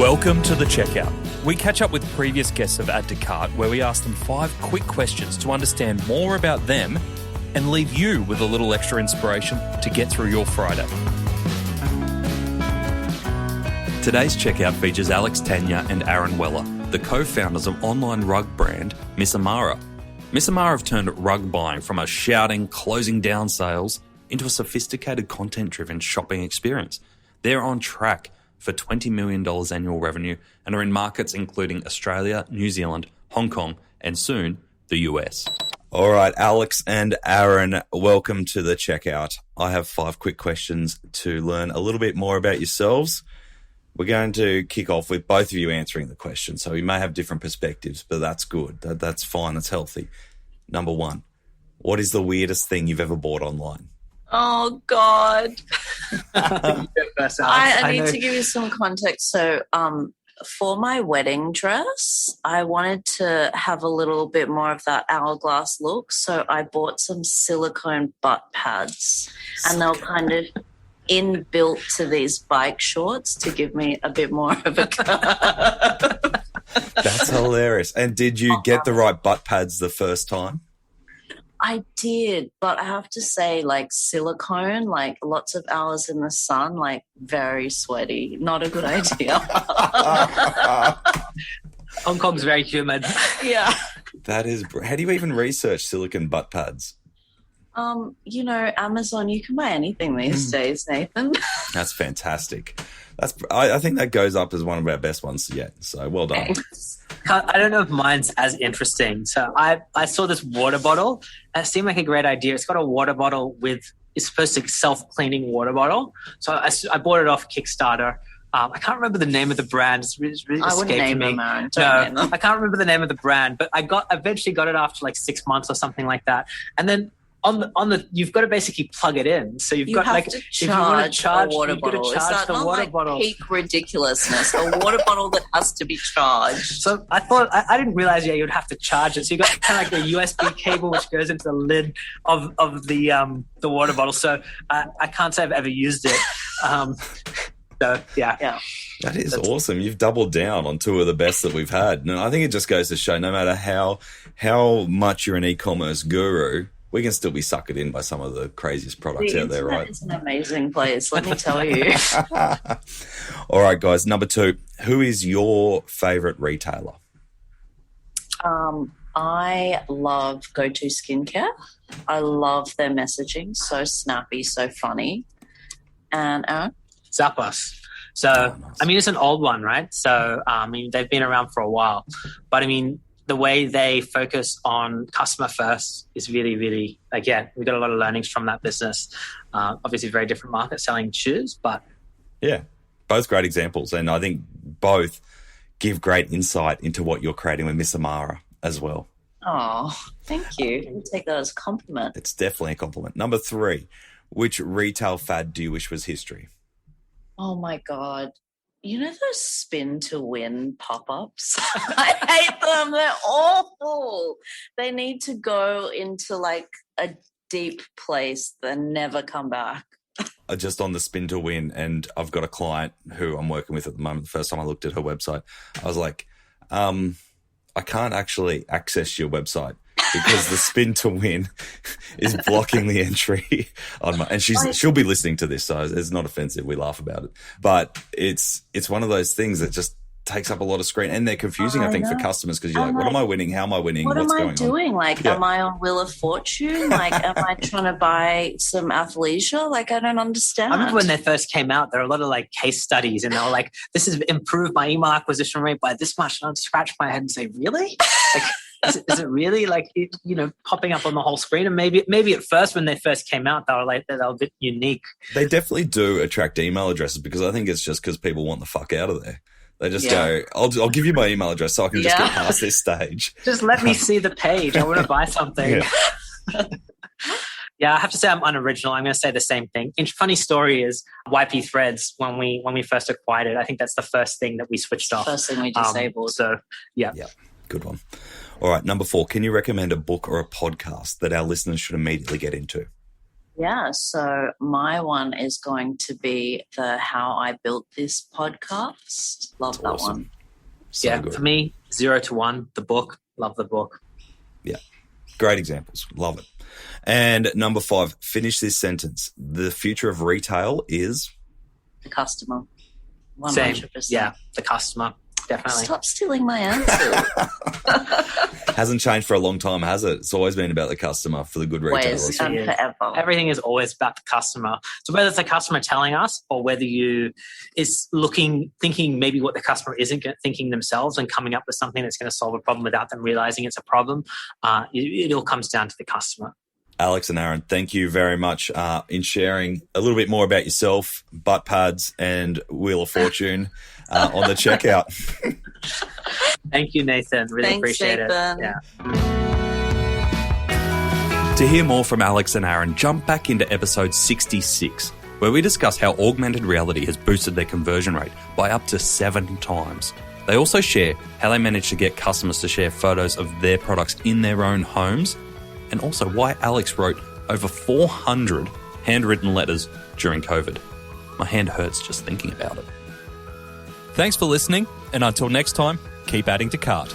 Welcome to The Checkout. We catch up with previous guests of Add to Cart where we ask them 5 quick questions to understand more about them and leave you with a little extra inspiration to get through your Friday. Today's checkout features Alex, Tanya and Aaron Weller, the co-founders of online rug brand Miss Amara. Miss Amara have turned rug buying from a shouting, closing down sales into a sophisticated content-driven shopping experience. They're on track for $20 million annual revenue and are in markets including Australia, New Zealand, Hong Kong, and soon the US. All right, Alex and Aaron, welcome to The Checkout. I have 5 quick questions to learn a little bit more about yourselves. We're going to kick off with both of you answering the question. So we may have different perspectives, but that's good. That's fine. That's healthy. Number 1, what is the weirdest thing you've ever bought online? Oh, God. I need know. to give you some context. So for my wedding dress, I wanted to have a little bit more of that hourglass look. So I bought some silicone butt pads and they're kind of inbuilt to these bike shorts to give me a bit more of a curve. That's hilarious. And did you get the right butt pads the first time? I did, but I have to say, like, silicone, like, lots of hours in the sun, like, very sweaty. Not a good idea. Hong Kong's very humid. Yeah. How do you even research silicone butt pads? Amazon, you can buy anything these days, Nathan. That's fantastic. I think that goes up as one of our best ones yet. So well done. Thanks. I don't know if mine's as interesting. So I saw this water bottle. It seemed like a great idea. It's got a water bottle it's supposed to self-cleaning water bottle. So I bought it off Kickstarter. I can't remember the name of the brand. It's really I wouldn't escaped name me. them, Aaron. Don't name them. I can't remember the name of the brand, but I eventually got it after like 6 months or something like that. And then on the you've got to basically plug it in. So you have like to if you want to charge a water you've got to bottle. charge Is that the not water like bottle. peak ridiculously? A water bottle that has to be charged. So I thought I didn't realize you'd have to charge it. So you got kind of like a USB cable which goes into the lid of the water bottle. So I can't say I've ever used it. So yeah. That is awesome. You've doubled down on 2 of the best that we've had. No, I think it just goes to show no matter how much you're an e-commerce guru, we can still be suckered in by some of the craziest products out there, right? It's an amazing place, let me tell you. All right, guys. Number 2, who is your favorite retailer? I love Go-To Skincare. I love their messaging. So snappy, so funny. And Aaron? Zappos. So, nice. I mean, it's an old one, right? So, they've been around for a while. But, I mean, the way they focus on customer first is really, really, we got a lot of learnings from that business. Obviously, very different market selling shoes, but... Yeah, both great examples. And I think both give great insight into what you're creating with Miss Amara as well. Oh, thank you. I'll take that as a compliment. It's definitely a compliment. Number 3, which retail fad do you wish was history? Oh, my God. You know those spin to win pop-ups? I hate them. They're awful. They need to go into like a deep place then never come back. Just on the spin to win, and I've got a client who I'm working with at the moment. The first time I looked at her website, I was like, I can't actually access your website because the spin to win is blocking the entry on my, and she'll be listening to this, so it's not offensive. We laugh about it, but it's one of those things that just takes up a lot of screen, and they're confusing, I think, for customers because you're like, what am I winning? How am I winning? What What's am I going doing? on? Like, am I on Wheel of Fortune? Like, am I trying to buy some athleisure? Like, I don't understand. I remember when they first came out, there were a lot of like case studies, and they were like, "This has improved my email acquisition rate by this much." And I'd scratch my head and say, "Really? Like, is it really like popping up on the whole screen?" And maybe at first when they first came out, they were a bit unique. They definitely do attract email addresses because I think it's just because people want the fuck out of there. They just go, I'll give you my email address so I can just get past this stage. Just let me see the page. I want to buy something. Yeah, I have to say I'm unoriginal. I'm going to say the same thing. And funny story is YP Threads, when we first acquired it, I think that's the first thing that we switched off. First thing we disabled. Yeah. Good one. All right, number 4, can you recommend a book or a podcast that our listeners should immediately get into? Yeah, so my one is going to be the How I Built This podcast. Love that awesome. one. So yeah, good. for me, 0 to 1, the book. Love the book. Yeah. Great examples. Love it. And number 5, finish this sentence. The future of retail is? The customer. 100%. Same. Yeah, the customer. Definitely. Stop stealing my answer. Hasn't changed for a long time, has it? It's always been about the customer for the good retailers. Always and forever. Everything is always about the customer. So whether it's the customer telling us or whether you is thinking maybe what the customer isn't thinking themselves and coming up with something that's going to solve a problem without them realizing it's a problem, it all comes down to the customer. Alex and Aaron, thank you very much in sharing a little bit more about yourself, butt pads and Wheel of Fortune on the checkout. Thank you, Nathan. Really Thanks, appreciate Nathan. it. Yeah. To hear more from Alex and Aaron, jump back into episode 66, where we discuss how augmented reality has boosted their conversion rate by up to 7 times. They also share how they managed to get customers to share photos of their products in their own homes, and also why Alex wrote over 400 handwritten letters during COVID. My hand hurts just thinking about it. Thanks for listening, and until next time, keep adding to cart.